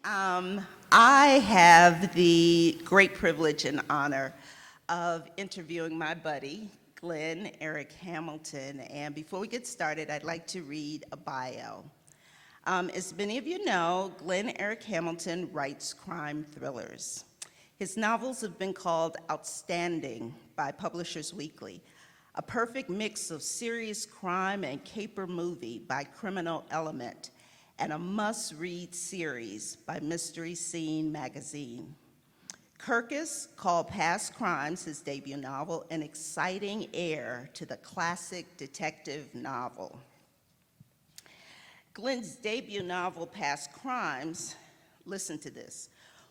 I have the great privilege and honor of interviewing my buddy, Glen Erik Hamilton. And before we get started, I'd like to read a bio. As many of you know, Glen Erik Hamilton writes crime thrillers. His novels have been called outstanding by Publishers Weekly, a perfect mix of serious crime and caper movie by Criminal Element, and a must-read series by Mystery Scene magazine. Kirkus called Past Crimes, his debut novel, an exciting heir to the classic detective novel. Glen's debut novel, Past Crimes, listen to this,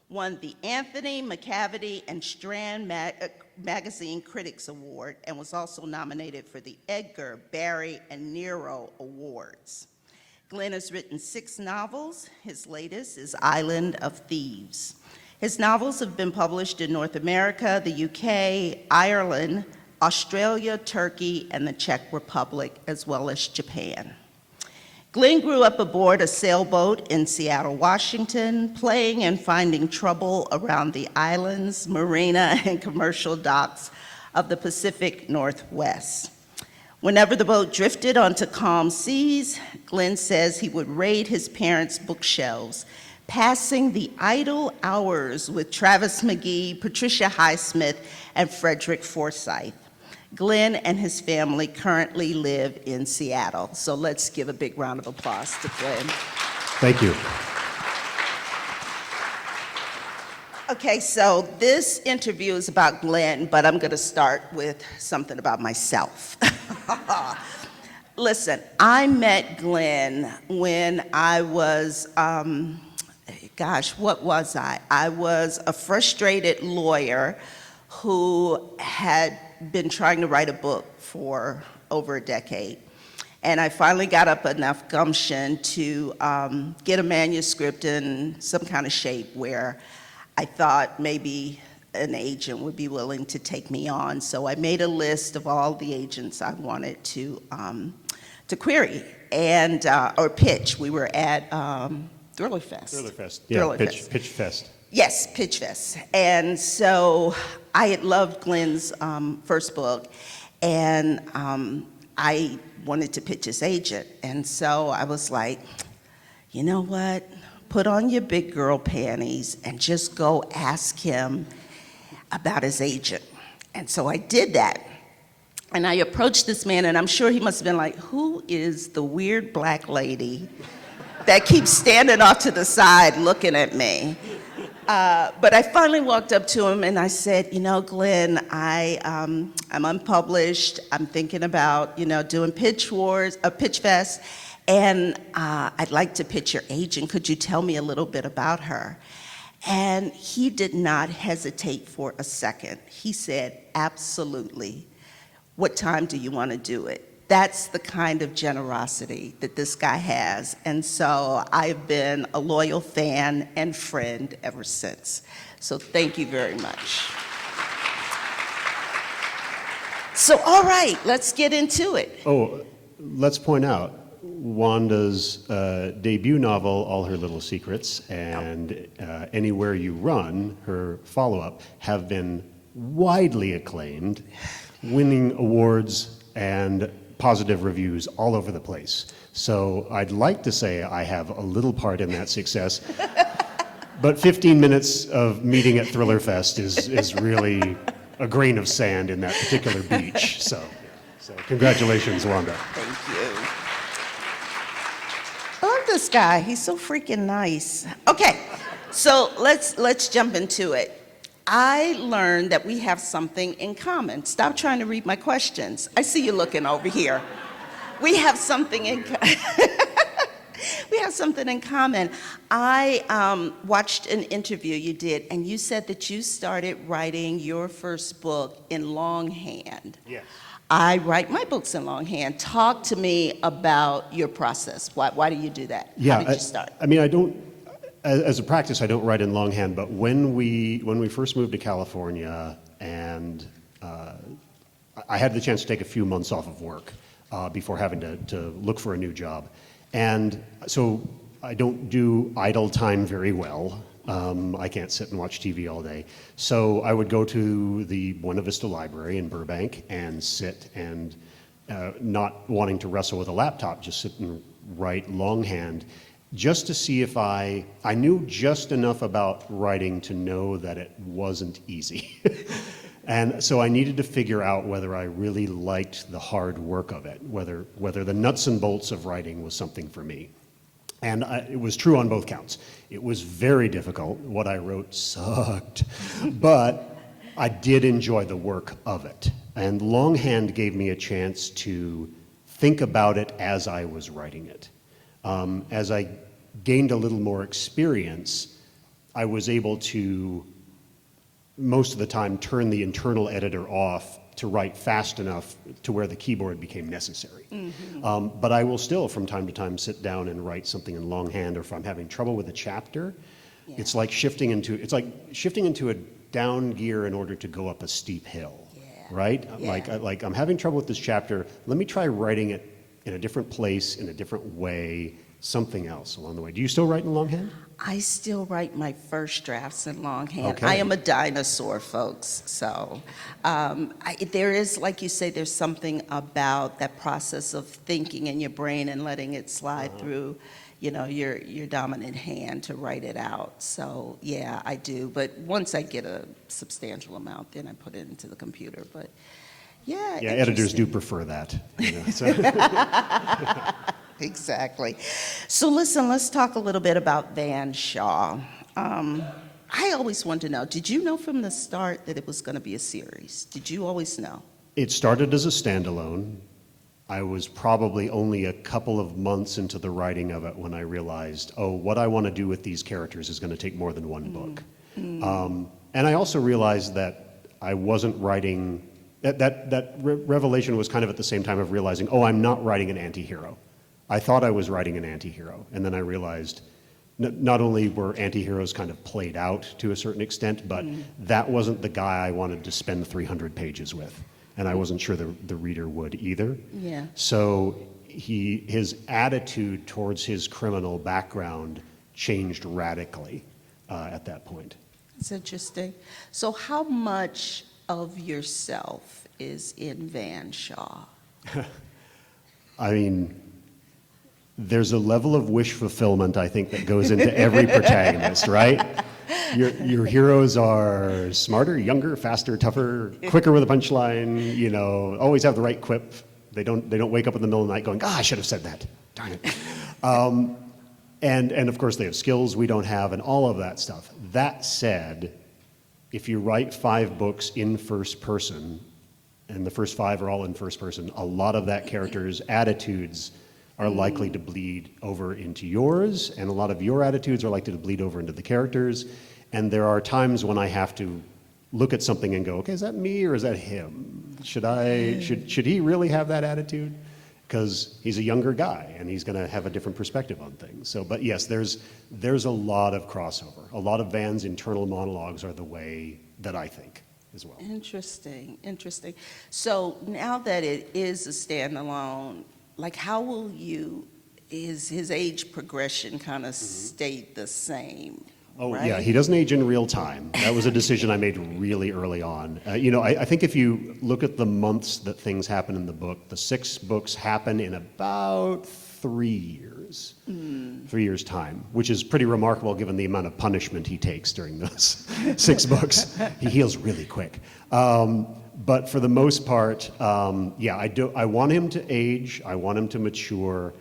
won the Anthony McCavity and Strand Magazine Critics Award and was also nominated for the Edgar, Barry, and Nero Awards. Glen has written 6 novels. His latest is Island of Thieves. His novels have been published in North America, the UK, Ireland, Australia, Turkey, and the Czech Republic, as well as Japan. Glen grew up aboard a sailboat in Seattle, Washington, playing and finding trouble around the islands, marina, and commercial docks of the Pacific Northwest. Whenever the boat drifted onto calm seas, Glen says he would raid his parents' bookshelves, passing the idle hours with Travis McGee, Patricia Highsmith, and Frederick Forsyth. Glen and his family currently live in Seattle. So let's give a big round of applause to Glen. Thank you. Okay, so this interview is about Glen, but I'm gonna start with something about myself. Listen, I met Glen when I was, what was I? I was a frustrated lawyer who had been trying to write a book for over a decade. And I finally got up enough gumption to get a manuscript in some kind of shape where I thought maybe an agent would be willing to take me on. So I made a list of all the agents I wanted to query and or pitch. We were at Thriller Fest. Thriller Fest, yeah, Thriller Pitch Fest. Fest. Yes, Pitch Fest. And so I had loved Glen's first book, and I wanted to pitch his agent. And so I was like, you know what? Put on your big girl panties and just go ask him about his agent. And so I did that. And I approached this man, and I'm sure he must have been like, who is the weird black lady that keeps standing off to the side looking at me? But I finally walked up to him and I said, you know, Glen, I'm unpublished. I'm thinking about, doing Pitch Fest, and I'd like to pitch your agent. Could you tell me a little bit about her? And he did not hesitate for a second. He said, absolutely. What time do you want to do it? That's the kind of generosity that this guy has. And so I've been a loyal fan and friend ever since. So thank you very much. So, all right, let's get into it. Oh, let's point out, Wanda's debut novel, All Her Little Secrets, and Anywhere You Run, her follow-up, have been widely acclaimed, winning awards and positive reviews all over the place. So I'd like to say I have a little part in that success, but 15 minutes of meeting at Thriller Fest is really a grain of sand in that particular beach. So congratulations, Wanda. Thank you. I love this guy. He's so freaking nice. Okay, so let's jump into it. I learned that we have something in common. Stop trying to read my questions. I see you looking over here. We have something in common. I watched an interview you did, and you said that you started writing your first book in longhand. Yes. I write my books in longhand. Talk to me about your process. Why do you do that? Yeah, How did you start? I mean, I don't. As a practice, I don't write in longhand, but when we first moved to California, and I had the chance to take a few months off of work before having to look for a new job. And so don't do idle time very well. I can't sit and watch TV all day. So I would go to the Buena Vista Library in Burbank and sit and not wanting to wrestle with a laptop, just sit and write longhand, just to see if I knew just enough about writing to know that it wasn't easy. And so I needed to figure out whether I really liked the hard work of it, whether the nuts and bolts of writing was something for me. And it was true on both counts. It was very difficult. What I wrote sucked. But I did enjoy the work of it. And longhand gave me a chance to think about it as I was writing it. As I gained a little more experience, I was able to, most of the time, turn the internal editor off to write fast enough to where the keyboard became necessary. Mm-hmm. But I will still, from time to time, sit down and write something in longhand, or if I'm having trouble with a chapter, it's like shifting into a down gear in order to go up a steep hill, right? Yeah. Like I'm having trouble with this chapter. Let me try writing it in a different place, in a different way, something else along the way. Do you still write in longhand? I still write my first drafts in longhand. Okay. I am a dinosaur, folks. So there is, like you say, there's something about that process of thinking in your brain and letting it slide through, your dominant hand to write it out. So yeah, I do. But once I get a substantial amount, then I put it into the computer. But yeah, editors do prefer that. So. Exactly. So listen, let's talk a little bit about Van Shaw. I always wanted to know, did you know from the start that it was going to be a series? Did you always know? It started as a standalone. I was probably only a couple of months into the writing of it when I realized, what I want to do with these characters is going to take more than one book. And I also realized that I wasn't writing, that revelation was kind of at the same time of realizing, I'm not writing an anti-hero. I thought I was writing an anti-hero, and then I realized not only were anti-heroes kind of played out to a certain extent, but that wasn't the guy I wanted to spend 300 pages with, and I wasn't sure the reader would either. Yeah. So his attitude towards his criminal background changed radically at that point. It's interesting. So how much of yourself is in Van Shaw? I mean, there's a level of wish fulfillment, I think, that goes into every protagonist, right? Your heroes are smarter, younger, faster, tougher, quicker with a punchline, always have the right quip. They don't wake up in the middle of the night going, I should have said that, darn it. And of course they have skills we don't have and all of that stuff. That said, if you write 5 books in first person, and the first 5 are all in first person, a lot of that character's attitudes are likely to bleed over into yours, and a lot of your attitudes are likely to bleed over into the characters. And there are times when I have to look at something and go, okay, is that me or is that him? Should he really have that attitude? Because he's a younger guy and he's going to have a different perspective on things. So, but yes, there's a lot of crossover. A lot of Van's internal monologues are the way that I think as well. Interesting. So now that it is a standalone, like how will his age progression kind of stayed the same? Right? Yeah, he doesn't age in real time. That was a decision I made really early on. I think if you look at the months that things happen in the book, the 6 books happen in about 3 years. 3 years time, which is pretty remarkable given the amount of punishment he takes during those 6 books. He heals really quick. But for the most part, I want him to age, I want him to mature,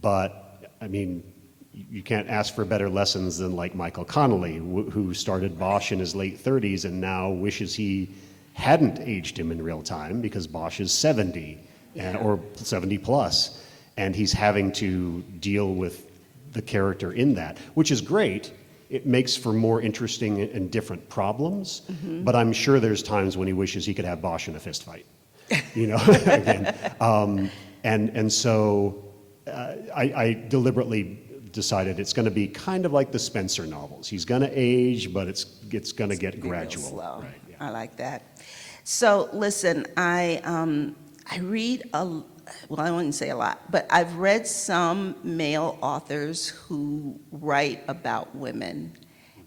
but I mean, you can't ask for better lessons than like Michael Connelly, who started Bosch in his late 30s and now wishes he hadn't aged him in real time because Bosch is 70 or 70 plus, and he's having to deal with the character in that, which is great. It makes for more interesting and different problems, but I'm sure there's times when he wishes he could have Bosch in a fist fight, again. And so I deliberately decided it's going to be kind of like the Spencer novels. He's going to age, but it's going to get gradual. Slow. Right, yeah. I like that. So listen, I read well, I wouldn't say a lot, but I've read some male authors who write about women,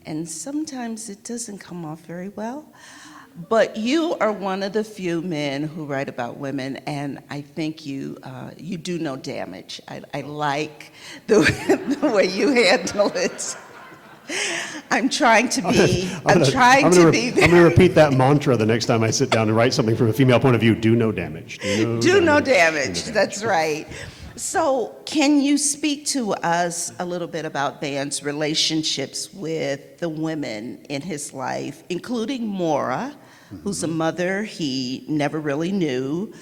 and sometimes it doesn't come off very well. But you are one of the few men who write about women, and I think you do no damage. I like the, the way you handle it. I'm trying to be. I'm trying to be. I'm going to repeat that mantra the next time I sit down and write something from a female point of view. Do no damage. Do no damage. That's right. So, can you speak to us a little bit about Van's relationships with the women in his life, including Maura, who's a mother he never really knew,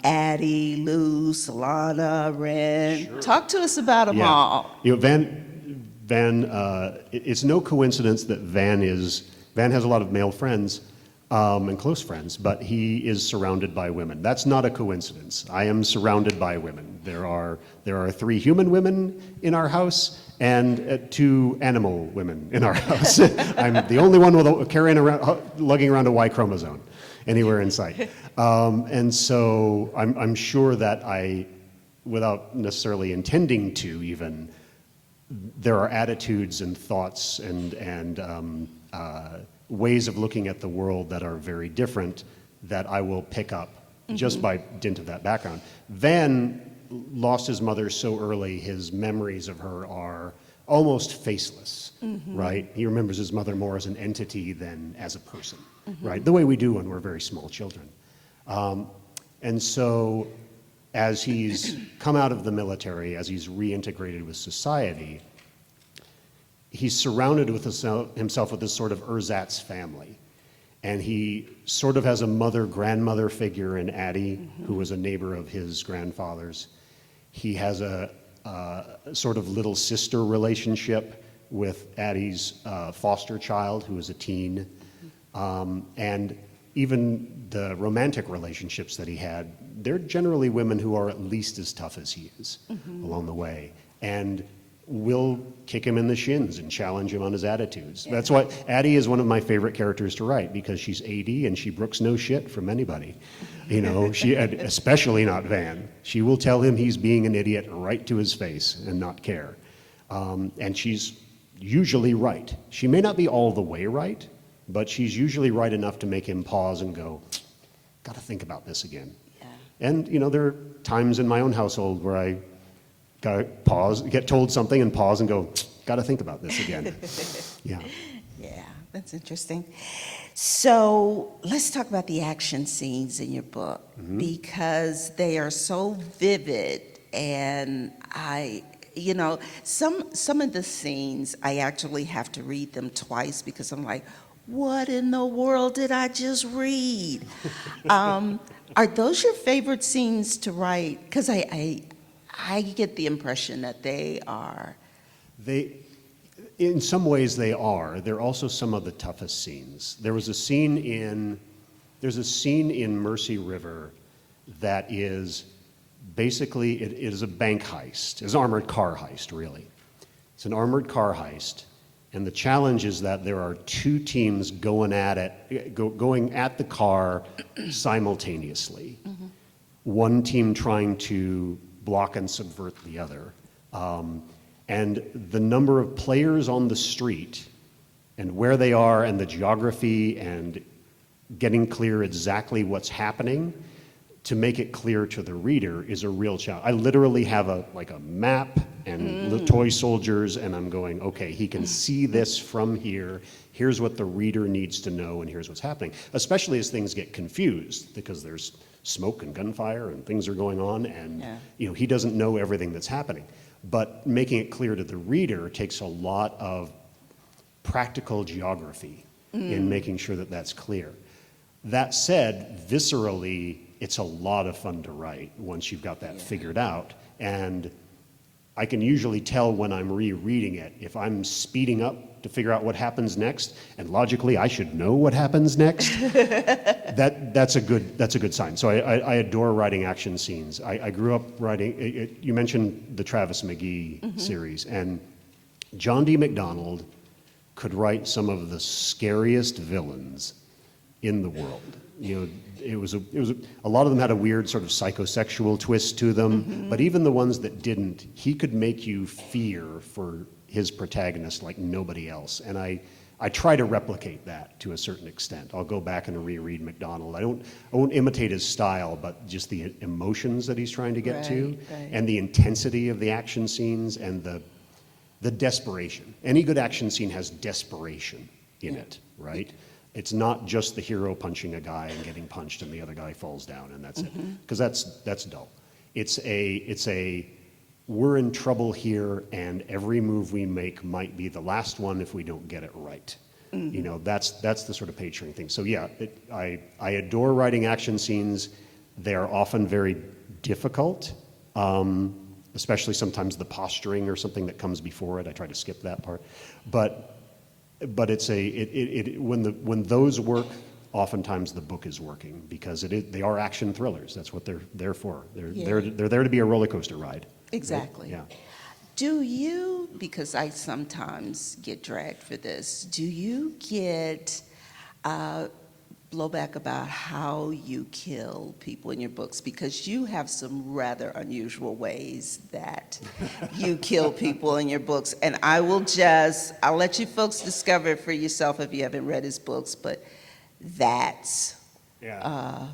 Addie, Lou, Solana, Ren. Sure. Talk to us about them all. You know, Van, it's no coincidence that Van has a lot of male friends and close friends, but he is surrounded by women. That's not a coincidence. I am surrounded by women. There are 3 human women in our house and 2 animal women in our house. I'm the only one lugging around a Y chromosome anywhere in sight. And so I'm sure that without necessarily intending to even, there are attitudes and thoughts and ways of looking at the world that are very different that I will pick up just by dint of that background. Van lost his mother so early, his memories of her are almost faceless, right? He remembers his mother more as an entity than as a person, right? The way we do when we're very small children. And so as he's come out of the military, as he's reintegrated with society, he's surrounded with himself with this sort of ersatz family. And he sort of has a mother-grandmother figure in Addie, who was a neighbor of his grandfather's. He has a sort of little sister relationship with Addie's foster child, who is a teen. And even the romantic relationships that he had, they're generally women who are at least as tough as he is along the way. And will kick him in the shins and challenge him on his attitudes. That's why Addie is one of my favorite characters to write, because she's 80 and she brooks no shit from anybody. You know, especially not Van. She will tell him he's being an idiot right to his face and not care. And she's usually right. She may not be all the way right, but she's usually right enough to make him pause and go, gotta think about this again. Yeah. And, you know, there are times in my own household where I gotta pause, get told something and pause and go, gotta think about this again. Yeah. Yeah, that's interesting. So let's talk about the action scenes in your book, because they are so vivid, and some of the scenes I actually have to read them twice because I'm like, what in the world did I just read? Are those your favorite scenes to write? Because I get the impression that they are. In some ways they are. They're also some of the toughest scenes. There's a scene in Mercy River that is basically, it is a bank heist. It's an armored car heist, really. It's an armored car heist. And the challenge is that there are 2 teams going at the car simultaneously. One team trying to block and subvert the other. And the number of players on the street and where they are and the geography and getting clear exactly what's happening to make it clear to the reader is a real challenge. I literally have a map and toy soldiers, and I'm going, okay, he can see this from here. Here's what the reader needs to know, and here's what's happening. Especially as things get confused, because there's smoke and gunfire and things are going on, and he doesn't know everything that's happening. But making it clear to the reader takes a lot of practical geography in making sure that that's clear. That said, viscerally, it's a lot of fun to write once you've got that figured out. And I can usually tell when I'm rereading it, if I'm speeding up to figure out what happens next, and logically I should know what happens next, that's a good sign. So I adore writing action scenes. I grew up writing, you mentioned the Travis McGee series, and John D. McDonald could write some of the scariest villains in the world. You know, a lot of them had a weird sort of psychosexual twist to them, but even the ones that didn't, he could make you fear for his protagonist like nobody else. And I try to replicate that to a certain extent. I'll go back and reread MacDonald. I won't imitate his style, but just the emotions that he's trying to get to, and the intensity of the action scenes, and the desperation. Any good action scene has desperation in it, right? It's not just the hero punching a guy and getting punched and the other guy falls down and that's it, because that's dull. It's a we're in trouble here, and every move we make might be the last one if we don't get it right. You know, that's the sort of page-turning thing. So yeah, I adore writing action scenes. They are often very difficult, especially sometimes the posturing or something that comes before it. I try to skip that part, but it's when those work, oftentimes the book is working, because they are action thrillers. That's what they're there for. They're there to be a roller coaster ride. Exactly. Right? Yeah. Do you, because I sometimes get dragged for this, do you get blowback about how you kill people in your books? Because you have some rather unusual ways that you kill people in your books. And I'll let you folks discover it for yourself if you haven't read his books, but bears. Yeah,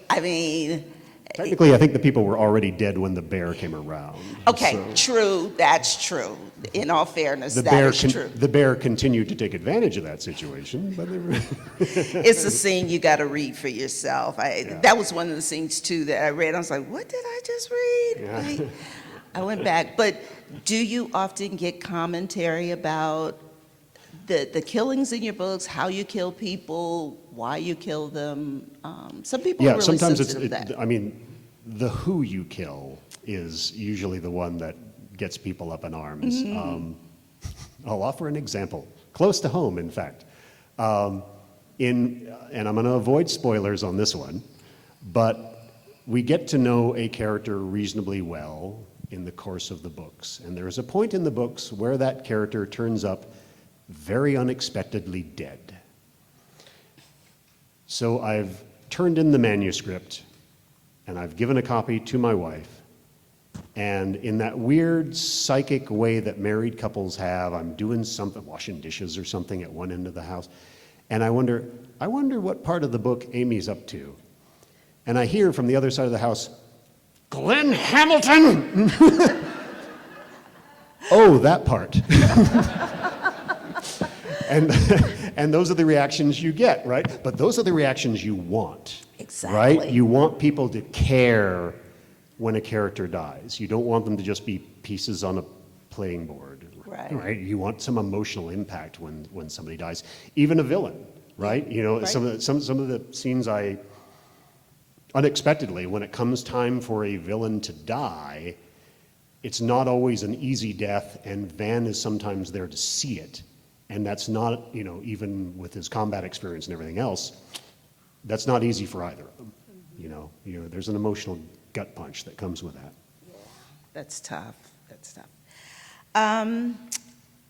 I mean... Technically, I think the people were already dead when the bear came around. Okay, so true, that's true. In all fairness, the that is true. The bear continued to take advantage of that situation, but It's a scene you got to read for yourself. That was one of the scenes, too, that I read. I was like, what did I just read? Yeah. I went back. But do you often get commentary about the killings in your books, how you kill people, why you kill them? Some people are really sometimes sensitive to that. I mean, the who you kill is usually the one that gets people up in arms. I'll offer an example, close to home, in fact. And I'm going to avoid spoilers on this one, but we get to know a character reasonably well in the course of the books. And there is a point in the books where that character turns up very unexpectedly dead. So I've turned in the manuscript, and I've given a copy to my wife, and in that weird psychic way that married couples have, I'm doing something, washing dishes or something at one end of the house, and I wonder what part of the book Amy's up to. And I hear from the other side of the house, Glenn Hamilton! Oh, that part. And those are the reactions you get, right? But those are the reactions you want. Exactly. Right? You want people to care when a character dies. You don't want them to just be pieces on a playing board. Right? You want some emotional impact when somebody dies. Even a villain, right? You know, some of the scenes unexpectedly, when it comes time for a villain to die, it's not always an easy death, and Van is sometimes there to see it. And that's not, you know, even with his combat experience and everything else, that's not easy for either of them. You know, there's an emotional gut punch that comes with that. Yeah, that's tough. That's tough.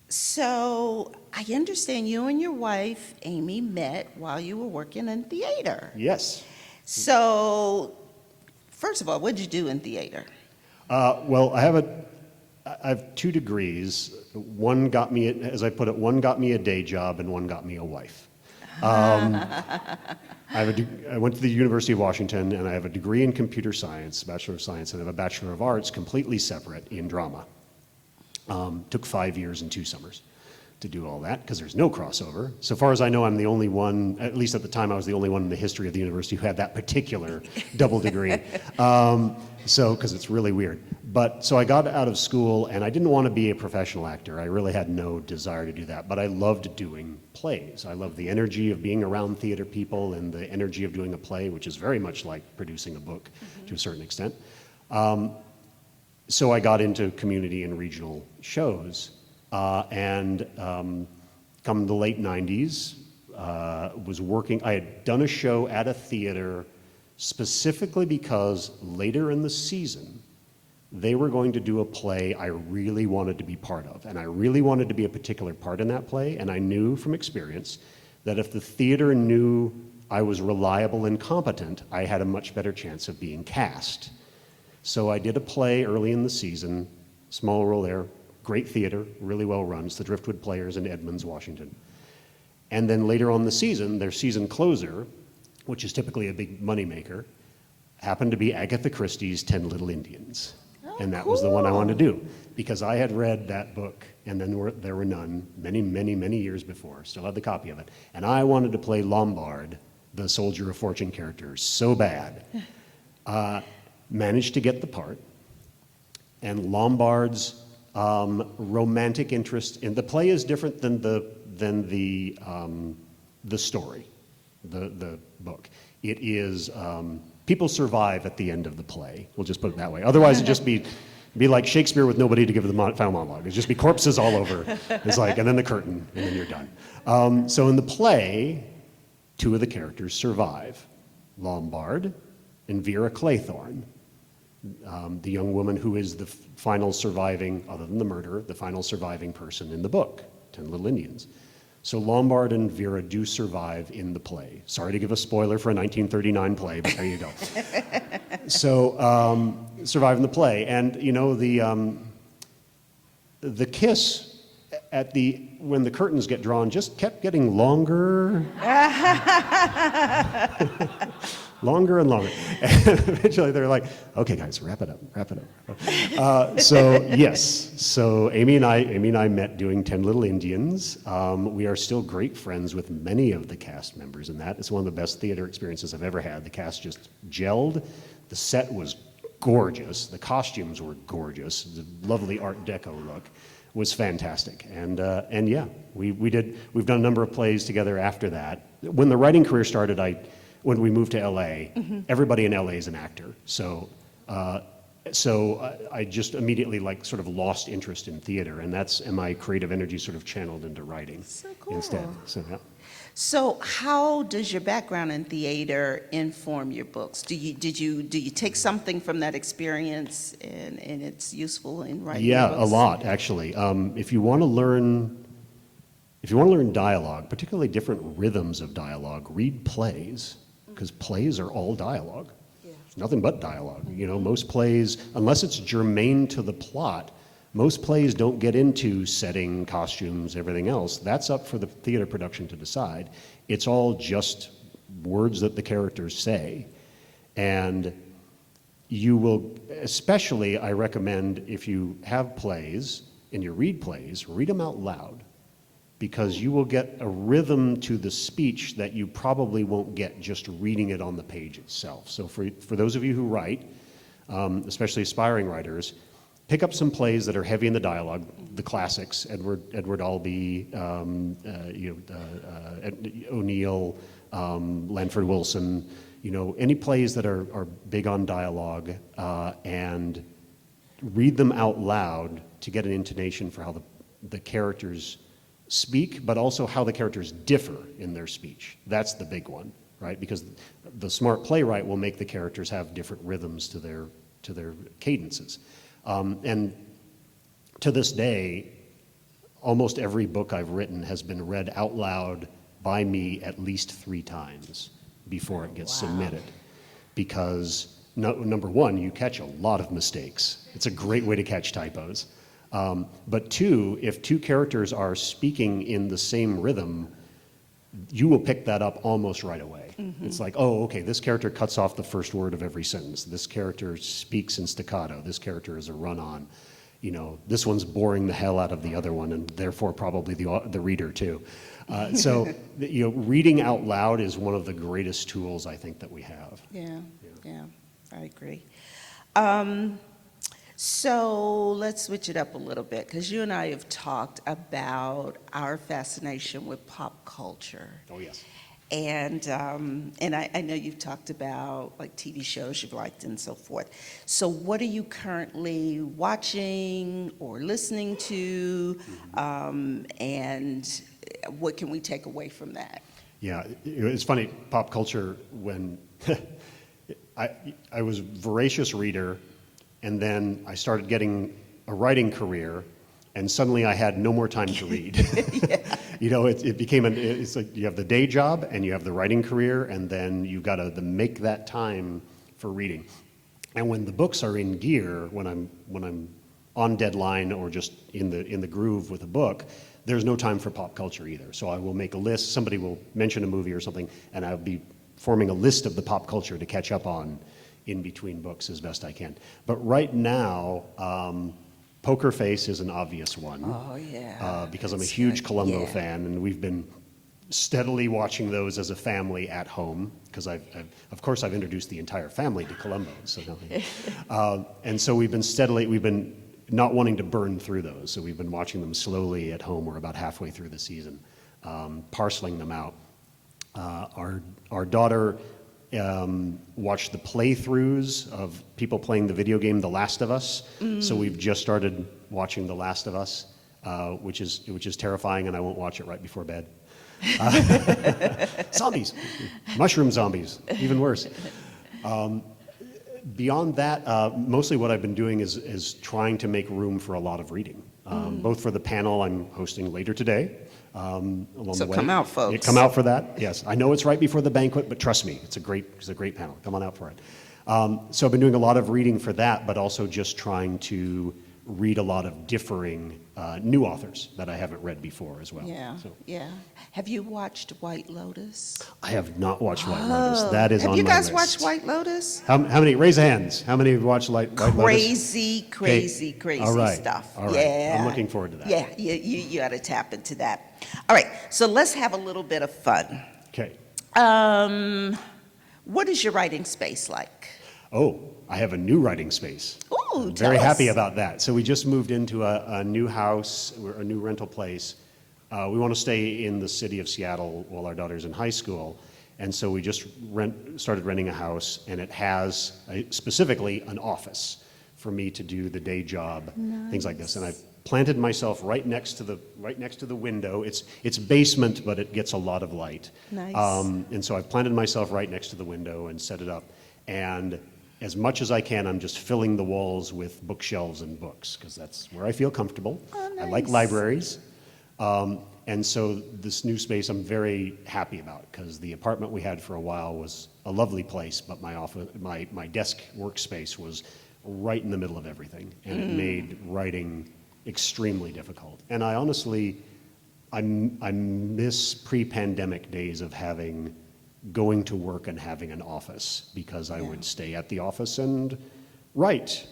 So I understand you and your wife, Amy, met while you were working in theater. Yes. So, first of all, what did you do in theater? Well, I have 2 degrees. One got me, as I put it, one got me a day job and one got me a wife. I went to the University of Washington, and I have a degree in computer science, Bachelor of Science, and I have a Bachelor of Arts, completely separate, in drama. Took 5 years and 2 summers to do all that, because there's no crossover. So far as I know, I'm the only one, at least at the time, I was the only one in the history of the university who had that particular double degree. Because it's really weird. So I got out of school, and I didn't want to be a professional actor. I really had no desire to do that, but I loved doing plays. I loved the energy of being around theater people and the energy of doing a play, which is very much like producing a book to a certain extent. So I got into community and regional shows, and come the late 90s, was working, I had done a show at a theater specifically because later in the season, they were going to do a play I really wanted to be part of, and I really wanted to be a particular part in that play, and I knew from experience that if the theater knew I was reliable and competent, I had a much better chance of being cast. So I did a play early in the season, small role there, great theater, really well run. It's the Driftwood Players in Edmonds, Washington. And then later on in the season, their season closer, which is typically a big moneymaker, happened to be Agatha Christie's 10 Little Indians. And that was the one I wanted to do, because I had read that book, and then there were none, many, many, many years before, still had the copy of it. And I wanted to play Lombard, the Soldier of Fortune character, so bad. Managed to get the part, and Lombard's romantic interest in the play is different than the story, the book. It is people survive at the end of the play. We'll just put it that way. Otherwise, it'd just be like Shakespeare with nobody to give the final monologue. It'd just be corpses all over. It's like, and then the curtain, and then you're done. So in the play, two of the characters survive: Lombard and Vera Claythorne, the young woman who is the final surviving, other than the murderer, the final surviving person in the book, 10 Little Indians. So Lombard and Vera do survive in the play. Sorry to give a spoiler for a 1939 play, but there you go. So survive in the play, and you know the kiss when the curtains get drawn just kept getting longer. Longer and longer. And eventually they're like, okay guys, wrap it up. So yes, so Amy and I met doing 10 Little Indians. We are still great friends with many of the cast members in that. It's one of the best theater experiences I've ever had. The cast just gelled. The set was gorgeous. The costumes were gorgeous. The lovely Art Deco look was fantastic. And yeah, we've done a number of plays together after that. When the writing career started, when we moved to LA, everybody in LA is an actor. So I just immediately sort of lost interest in theater, and my creative energy sort of channeled into writing instead. So yeah. So how does your background in theater inform your books? Do you take something from that experience and it's useful in writing your books? Yeah, a lot actually. If you want to learn dialogue, particularly different rhythms of dialogue, read plays, because plays are all dialogue. Yeah. It's nothing but dialogue. You know, most plays, unless it's germane to the plot, most plays don't get into setting, costumes, everything else. That's up for the theater production to decide. It's all just words that the characters say. And you will, especially I recommend if you have plays and you read plays, read them out loud, because you will get a rhythm to the speech that you probably won't get just reading it on the page itself. So for those of you who write, especially aspiring writers, pick up some plays that are heavy in the dialogue, the classics, Edward Albee, O'Neill, Lanford Wilson, any plays that are big on dialogue, and read them out loud to get an intonation for how the characters speak, but also how the characters differ in their speech. That's the big one, right? Because the smart playwright will make the characters have different rhythms to their cadences. And to this day, almost every book I've written has been read out loud by me at least 3 times before it gets submitted. Because number one, you catch a lot of mistakes. It's a great way to catch typos. But 2, if 2 characters are speaking in the same rhythm, you will pick that up almost right away. Mm-hmm. It's like, oh, okay, this character cuts off the first word of every sentence. This character speaks in staccato. This character is a run-on. This one's boring the hell out of the other one, and therefore probably the reader too. So reading out loud is one of the greatest tools I think that we have. Yeah, I agree. So let's switch it up a little bit, because you and I have talked about our fascination with pop culture. Oh, yes. And I know you've talked about TV shows you've liked and so forth. So what are you currently watching or listening to, and what can we take away from that? Yeah, it's funny, pop culture, when I was a voracious reader, and then I started getting a writing career, and suddenly I had no more time to read. You know, it became it's like you have the day job and you have the writing career, and then you got to make that time for reading. And when the books are in gear, when I'm on deadline or just in the groove with a book, there's no time for pop culture either. So I will make a list. Somebody will mention a movie or something, and I'll be forming a list of the pop culture to catch up on in between books as best I can. But right now, Poker Face is an obvious one. Oh, yeah. Because I'm a huge Columbo Yeah. fan, and we've been steadily watching those as a family at home, because of course I've introduced the entire family to Columbo. So and so we've been not wanting to burn through those. So we've been watching them slowly at home. We're about halfway through the season, parceling them out. Our daughter watched the playthroughs of people playing the video game The Last of Us. So we've just started watching The Last of Us, which is terrifying, and I won't watch it right before bed. Zombies, mushroom zombies, even worse. Beyond that, mostly what I've been doing is trying to make room for a lot of reading, both for the panel I'm hosting later today. Along So the way. come out, folks. Yeah, come out for that. Yes, I know it's right before the banquet, but trust me, it's a great panel. Come on out for it. So I've been doing a lot of reading for that, but also just trying to read a lot of differing new authors that I haven't read before as well. Yeah, So yeah. Have you watched White Lotus? I have not watched White Lotus. That is Have on you my guys list. watched White Lotus? How many? Raise the hands. How many have watched White Lotus? Crazy All right. stuff. All right. Yeah. I'm looking forward to that. Yeah, you got to tap into that. All right, so let's have a little bit of fun. Okay. What is your writing space like? Oh, I have a new writing space. Ooh, I'm tell very happy us. about that. So we just moved into a new house, a new rental place. We want to stay in the city of Seattle while our daughter's in high school. And so we just started renting a house, and it has specifically an office for me to do the day job, things like this. And I've planted myself right next to the window. It's basement, but it gets a lot of light. Nice. And so I've planted myself right next to the window and set it up. And as much as I can, I'm just filling the walls with bookshelves and books, because that's where I feel comfortable. Oh, I like nice. libraries. And so this new space I'm very happy about, because the apartment we had for a while was a lovely place, but my desk workspace was right in the middle of everything, and it made writing extremely difficult. And I honestly, I miss pre-pandemic days of going to work and having an office, because I would stay at the office and write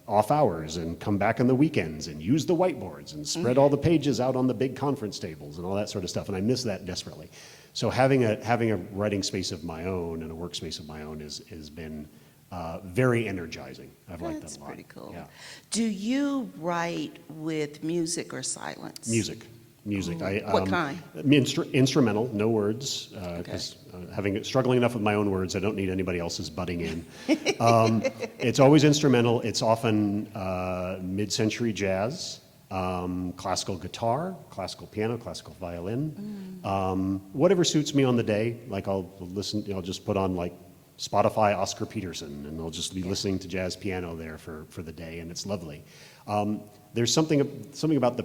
off hours and come back on the weekends and use the whiteboards and spread all the pages out on the big conference tables and all that sort of stuff. And I miss that desperately. So having a writing space of my own and a workspace of my own has been very energizing. I've liked that That's a lot. pretty cool. Yeah. Do you write with music or silence? Music. What kind? Instrumental, no words, because struggling enough with my own words, I don't need anybody else's butting in. It's always instrumental. It's often mid-century jazz, classical guitar, classical piano, classical violin, whatever suits me on the day. Like I'll just put on like Spotify Oscar Peterson, and I'll just be listening to jazz piano there for the day, and it's lovely. There's something about the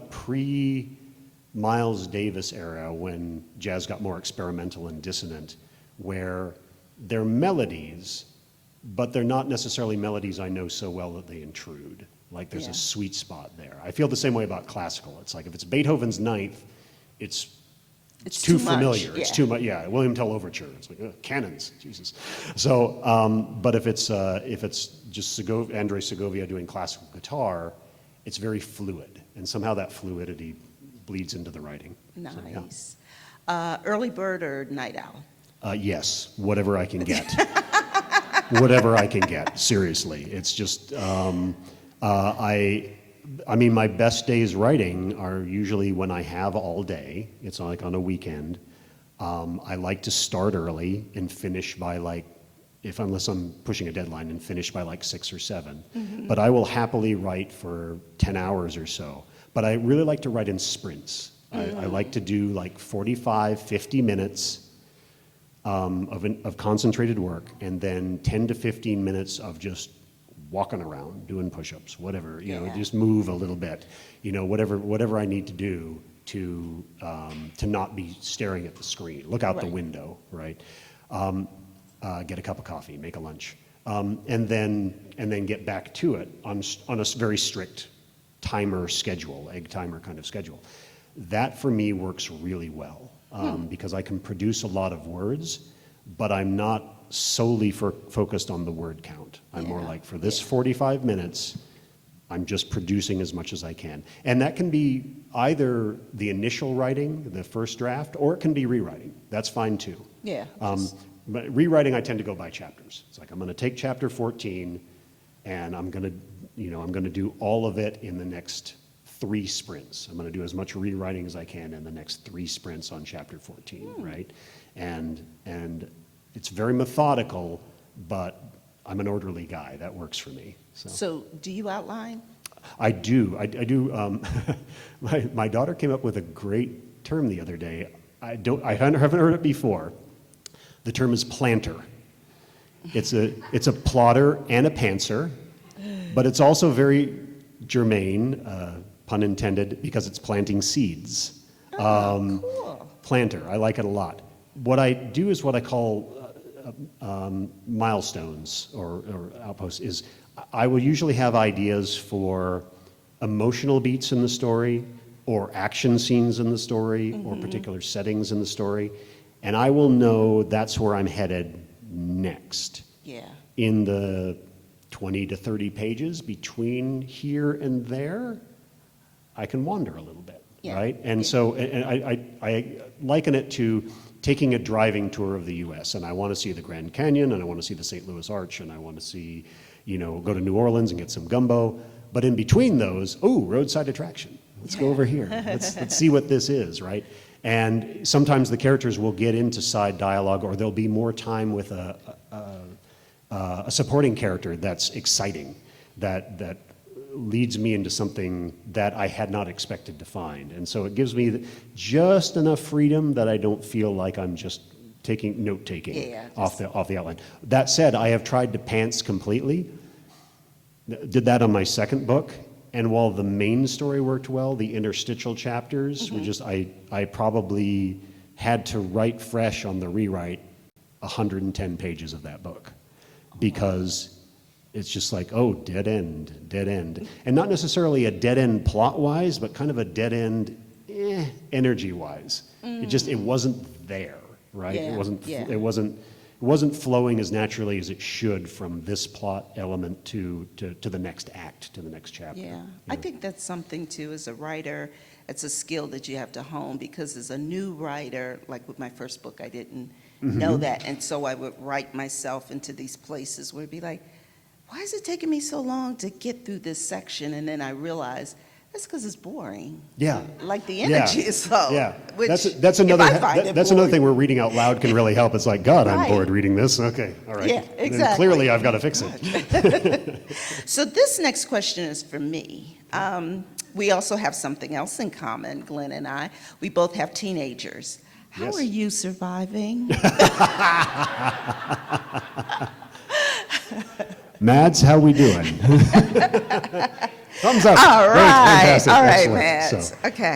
Miles Davis era, when jazz got more experimental and dissonant, where they're melodies, but they're not necessarily melodies I know so well that they intrude. Like there's a sweet spot there. I feel the same way about classical. It's like if it's Beethoven's Ninth, it's too familiar. Much, It's too much. Yeah, William Tell Overture. It's like cannons, Jesus. So, but if it's just Andrei Segovia doing classical guitar, it's very fluid, and somehow that fluidity bleeds into the writing. Nice. Early bird or night owl? Yes, whatever I can get. Whatever I can get, seriously. It's just, I mean, my best days writing are usually when I have all day. It's like on a weekend. I like to start early and finish by unless I'm pushing a deadline, and finish by like 6 or 7. But I will happily write for 10 hours or so. But I really like to write in sprints. I like to do like 45, 50 minutes of concentrated work, and then 10 to 15 minutes of just walking around, doing push-ups, whatever, just move a little bit, whatever I need to do to not be staring at the screen. Look out the Right. window, right? Get a cup of coffee, make a lunch, and then get back to it on a very strict timer schedule, egg timer kind of schedule. That for me works really well because I can produce a lot of words, but I'm not solely focused on the word count. I'm more Yeah. like, for this 45 minutes, I'm just producing as much as I can. And that can be either the initial writing, the first draft, or it can be rewriting. That's fine too. Yeah. But rewriting, I tend to go by chapters. It's like, I'm gonna take chapter 14 and I'm gonna do all of it in the next 3 sprints. I'm gonna do as much rewriting as I can in the next 3 sprints on chapter 14, right? And it's very methodical, but I'm an orderly guy. That works for me. So do you outline? I do. My daughter came up with a great term the other day. I haven't heard it before. The term is planter. It's a plotter and a pantser, but it's also very germane, pun intended, because it's planting seeds. Cool. Planter. I like it a lot. What I do is what I call milestones or outposts. Is I will usually have ideas for emotional beats in the story, or action scenes in the story, or particular settings in the story, and I will know that's where I'm headed next. Yeah. In the 20 to 30 pages between here and there, I can wander a little bit, Yeah. right? And so I liken it to taking a driving tour of the U.S., and I want to see the Grand Canyon, and I want to see the St. Louis Arch, and I want to see, go to New Orleans and get some gumbo. But in between those, roadside attraction. Let's go over here. Let's see what this is, right? And sometimes the characters will get into side dialogue, or there'll be more time with a supporting character that's exciting, that leads me into something that I had not expected to find. And so it gives me just enough freedom that I don't feel like I'm just note-taking off the outline. That said, I have tried to pants completely. Did that on my second book. And while the main story worked well, the interstitial chapters were just, I probably had to write fresh on the rewrite 110 pages of that book, because it's just like, dead end. And not necessarily a dead end plot-wise, but kind of a dead end energy-wise. It wasn't there, right? Yeah, It wasn't flowing as naturally as it should from this plot element to the next act, to the next chapter. Yeah. you I know? think that's something too, as a writer, it's a skill that you have to hone, because as a new writer, like with my first book, I didn't know that. And so I would write myself into these places where it'd be like, why is it taking me so long to get through this section? And then I realized that's because it's boring. Yeah. Like the energy is low. Yeah, Which, that's another if I find it that's another boring- thing where reading out loud can really help. It's like, God, I'm Right. bored reading this. Okay, all right. Yeah, Then exactly. clearly, I've got to fix it. So this next question is for me. We also have something else in common, Glenn and I. We both have teenagers. How Yes. are you surviving? Mads, how we doing? Thumbs up. All Great, right, fantastic, all right, excellent. Mads. So, Okay.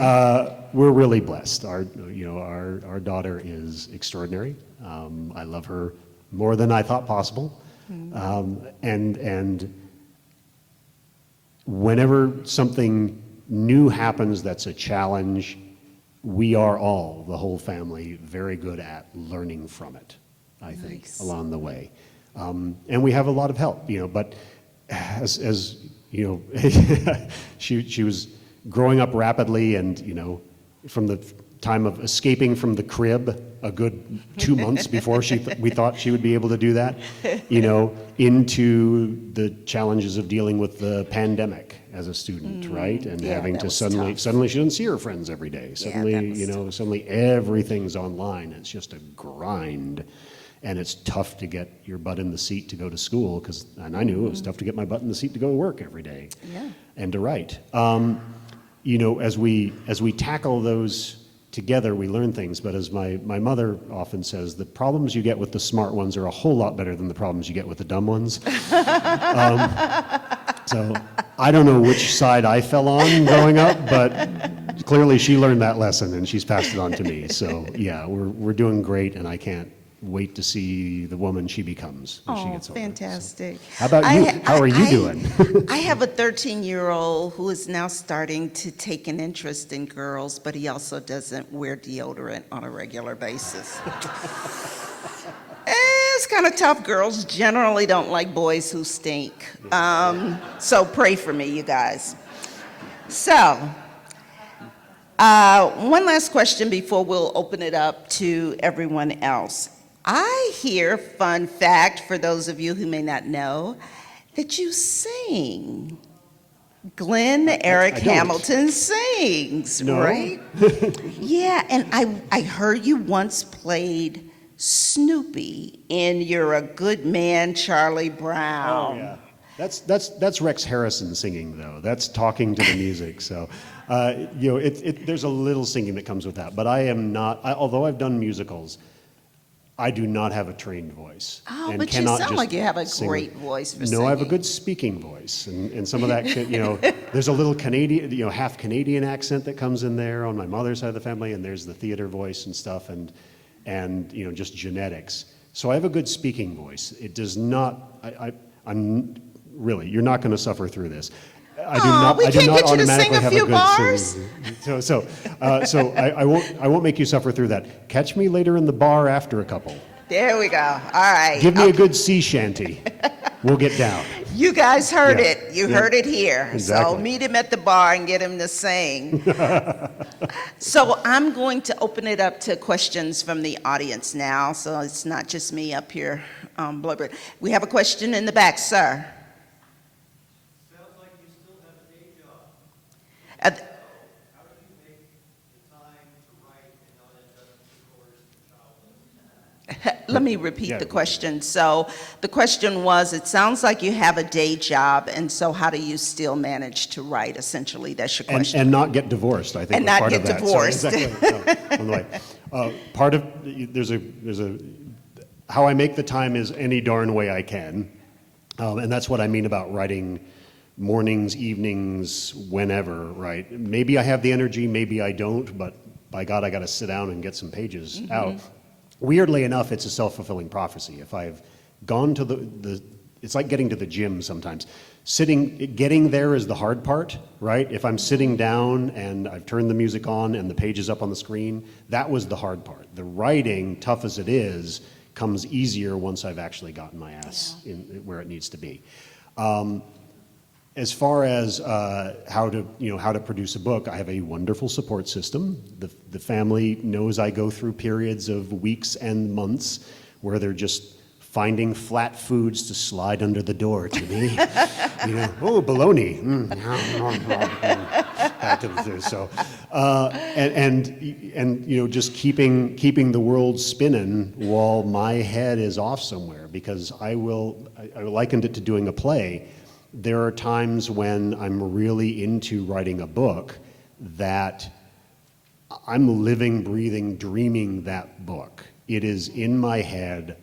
we're really blessed. Our daughter is extraordinary. I love her more than I thought possible. And whenever something new happens that's a challenge, we are all, the whole family, very good at learning from it, I think, Nice. along the way. And we have a lot of help, but as you know, she was growing up rapidly, and, from the time of escaping from the crib a good 2 months before we thought she would be able to do that, into the challenges of dealing with the pandemic as a student, right? And yeah, having that to was suddenly tough. she doesn't see her friends every day. Suddenly, that was suddenly everything's online. It's just a grind. And it's tough to get your butt in the seat to go to school, and I knew it was tough to get my butt in the seat to go to work every day. Yeah. And to write. As we tackle those together, we learn things. But as my mother often says, the problems you get with the smart ones are a whole lot better than the problems you get with the dumb ones. So I don't know which side I fell on growing up, but clearly she learned that lesson and she's passed it on to me. So yeah, we're doing great, and I can't wait to see the woman she becomes when she Oh, gets older. fantastic. So, how about you? How are you doing? I have a 13-year-old who is now starting to take an interest in girls, but he also doesn't wear deodorant on a regular basis. It's kind of tough. Girls generally don't like boys who stink. So pray for me, you guys. So, one last question before we'll open it up to everyone else. I hear, fun fact for those of you who may not know, that you sing. Glen Erik Hamilton sings, No. right? Yeah, and I heard you once played Snoopy in You're a Good Man, Charlie Brown. Oh yeah, that's Rex Harrison singing though. That's talking to the music. So, there's a little singing that comes with that. But I am not. Although I've done musicals, I do not have a trained voice. Oh, and but you cannot sound just like you have a sing. great voice for No, singing. I have a good speaking voice, and some of that, there's a little Canadian, half Canadian accent that comes in there on my mother's side of the family, and there's the theater voice and stuff, and just genetics. So I have a good speaking voice. It does not. I'm really. You're not going to suffer through this. I do not. We I do can't not get you to sing automatically a have few good bars? singing. So I won't make you suffer through that. Catch me later in the bar after a couple. There we go. All right. Give me a good sea shanty. We'll get down. You guys heard Yeah. it. You Yeah. heard it here. Exactly. So meet him at the bar and get him to sing. So I'm going to open it up to questions from the audience now. So it's not just me up here blubbering. We have a question in the back, sir. Sounds like you still have a day job. Uh, How do you make the time to write and not end up with childhood? Let me repeat Yeah. the question. So the question was, it sounds like you have a day job, and so how do you still manage to write? Essentially, that's your question. And not get divorced, I think, And was not part get of that. divorced. So, exactly. On the way. Part of there's a how I make the time is any darn way I can, and that's what I mean about writing mornings, evenings, whenever. Right? Maybe I have the energy, maybe I don't, but by God, I got to sit down and get some pages out. Weirdly enough, it's a self-fulfilling prophecy. If I've gone to it's like getting to the gym sometimes. Getting there is the hard part, right? If I'm sitting down and I've turned the music on and the page is up on the screen, that was the hard part. The writing, tough as it is, comes easier once I've actually gotten my ass in where it needs to be. As far as how to produce a book, I have a wonderful support system. The family knows I go through periods of weeks and months where they're just finding flat foods to slide under the door to me. Oh, bologna. So, just keeping the world spinning while my head is off somewhere, because I likened it to doing a play. There are times when I'm really into writing a book that I'm living, breathing, dreaming that book. It is in my head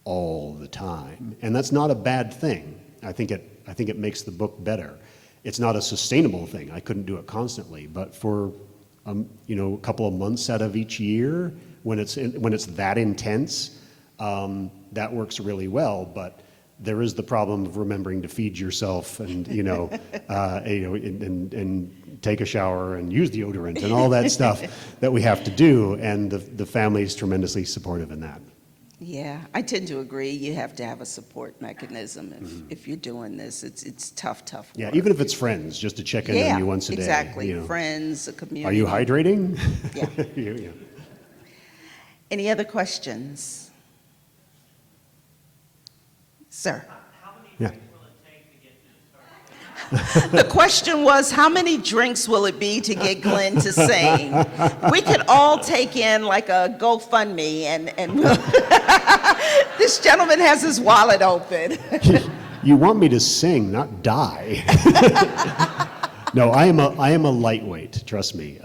all the time, and that's not a bad thing. I think it makes the book better. It's not a sustainable thing. I couldn't do it constantly, but for a couple of months out of each year, when it's that intense, that works really well. But there is the problem of remembering to feed yourself and and take a shower and use deodorant and all that stuff that we have to do, and the family is tremendously supportive in that. Yeah, I tend to agree. You have to have a support mechanism if you're doing this. It's tough work. Yeah, even if it's friends, just to check in on you once a day. Exactly. Friends, a community. Are you hydrating? Yeah. Yeah. Any other questions? Sir. How many Yeah. drinks will it take to get to the start? The question was, how many drinks will it be to get Glenn to sing? We could all take in like a GoFundMe and this gentleman has his wallet open. You want me to sing, not die. No, I am a lightweight. Trust me.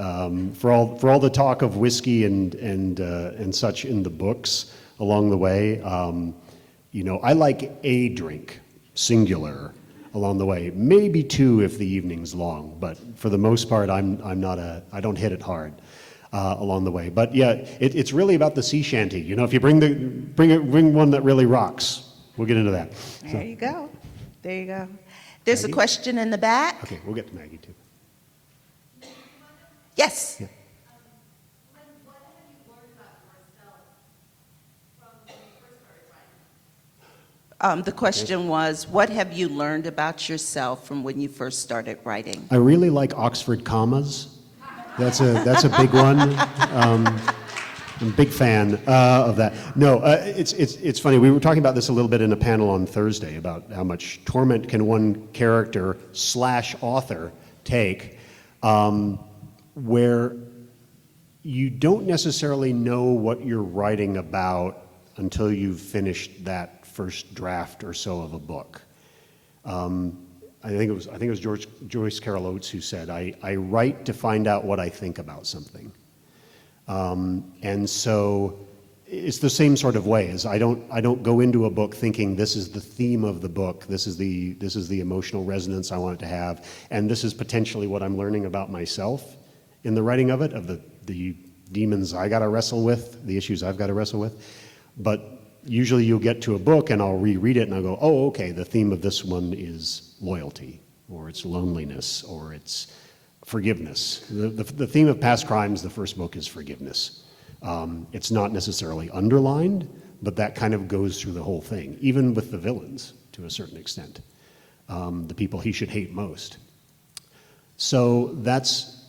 For all the talk of whiskey and such in the books along the way, I like a drink, singular. along the way. Maybe 2 if the evening's long, but for the most part, I don't hit it hard along the way. But yeah, it's really about the sea shanty. You know, if you bring one that really rocks, we'll get into that. There you go. There you go. There's a Maggie? question in the back. Okay, we'll get to Maggie too. Yes. Yeah. What have you learned about yourself from when you first started writing? The question was, what have you learned about yourself from when you first started writing? I really like Oxford commas. That's a big one. I'm a big fan of that. No, it's funny. We were talking about this a little bit in a panel on Thursday about how much torment can one character / author take, where you don't necessarily know what you're writing about until you've finished that first draft or so of a book. I think it was Joyce Carol Oates who said, I write to find out what I think about something. And so it's the same sort of way as I don't go into a book thinking this is the theme of the book, this is the emotional resonance I want it to have, and this is potentially what I'm learning about myself in the writing of it, of the demons I got to wrestle with, the issues I've got to wrestle with. But usually you'll get to a book and I'll reread it and I'll go, oh, okay, the theme of this one is loyalty, or it's loneliness, or it's forgiveness. The theme of past crimes, the first book, is forgiveness. It's not necessarily underlined, but that kind of goes through the whole thing, even with the villains to a certain extent, the people he should hate most. So that's,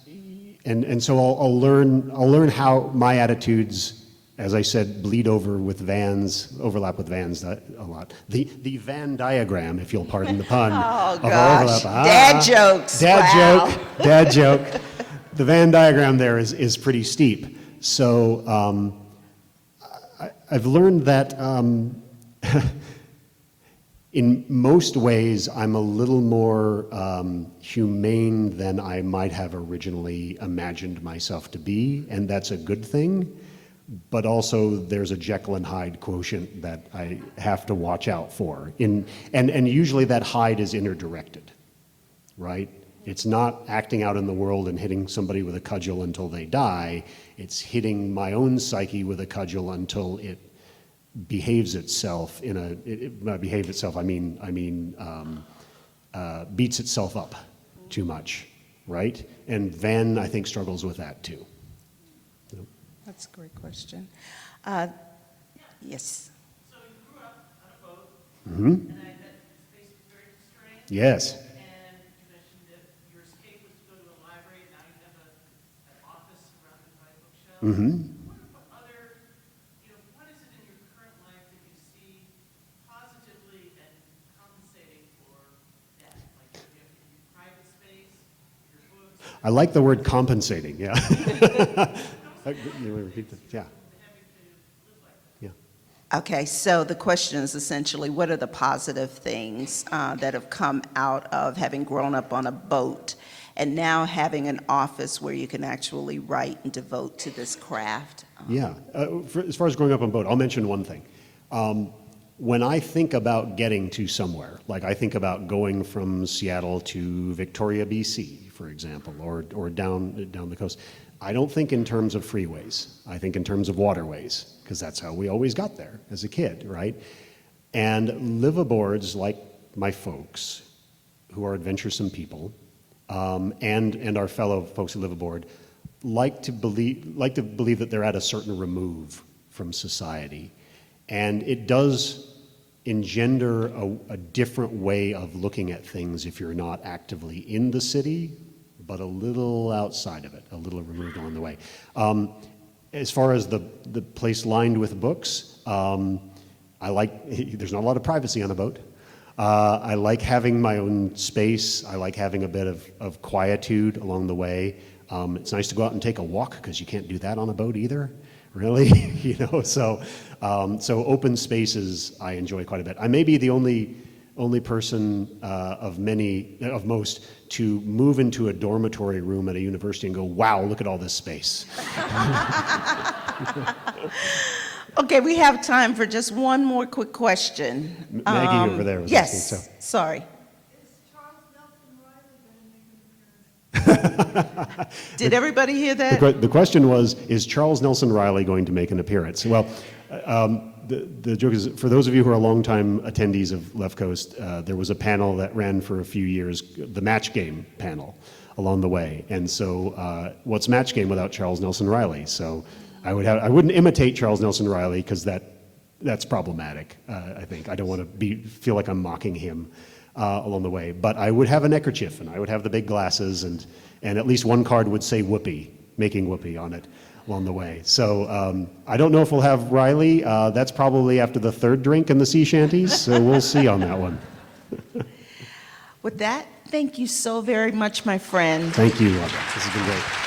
and so I'll learn how my attitudes, as I said, overlap with Van's a lot. The Van diagram, if you'll pardon the pun. Oh, of gosh. overlap. Dad jokes. Dad Wow. joke. Dad joke. The Venn diagram there is pretty steep. So I've learned that in most ways I'm a little more humane than I might have originally imagined myself to be, and that's a good thing. But also there's a Jekyll and Hyde quotient that I have to watch out for. And usually that Hyde is inner-directed, right? It's not acting out in the world and hitting somebody with a cudgel until they die. It's hitting my own psyche with a cudgel until it behaves itself not behave itself, beats itself up too much, right? And Van, I think, struggles with that too. That's a great question. Yes. So you grew up on a boat, Mm-hmm. and I bet space was very constrained. Yes. And you mentioned that your escape was to go to a library, and now you have an office surrounded by bookshelves. Mm-hmm. What other, what is it in your current life that you see positively and compensating for that? Like, you have your private space, your books. I like the word compensating, yeah. You want to repeat that? Yeah. Yeah. Okay, so the question is essentially, what are the positive things that have come out of having grown up on a boat and now having an office where you can actually write and devote to this craft? Yeah. As far as growing up on a boat, I'll mention one thing. When I think about getting to somewhere, like I think about going from Seattle to Victoria, BC, for example, or down the coast, I don't think in terms of freeways. I think in terms of waterways, because that's how we always got there as a kid, right? And liveaboards, like my folks, who are adventuresome people, and our fellow folks who live aboard, like to believe that they're at a certain remove from society. And it does engender a different way of looking at things if you're not actively in the city, but a little outside of it, a little removed along the way. As far as the place lined with books, there's not a lot of privacy on a boat. I like having my own space. I like having a bit of quietude along the way. It's nice to go out and take a walk, because you can't do that on a boat either, really. So open spaces I enjoy quite a bit. I may be the only person of most to move into a dormitory room at a university and go, wow, look at all this space. Okay, we have time for just one more quick question. Maggie over there was yes, asking, so. sorry. Is Did everybody hear The that? the question was, is Charles Nelson Riley going to make an appearance? Well, the joke is, for those of you who are longtime attendees of Left Coast, there was a panel that ran for a few years, the Match Game panel, along the way. And so, what's Match Game without Charles Nelson Riley? So, I wouldn't imitate Charles Nelson Riley because that's problematic. I think I don't want to feel like I'm mocking him along the way. But I would have a neckerchief, and I would have the big glasses, and at least one card would say "Whoopee," making whoopee on it along the way. So I don't know if we'll have Riley. That's probably after the third drink in the sea shanties. So we'll see on that one. With that, thank you so very much, my friend. Thank you, Wanda. This has been great.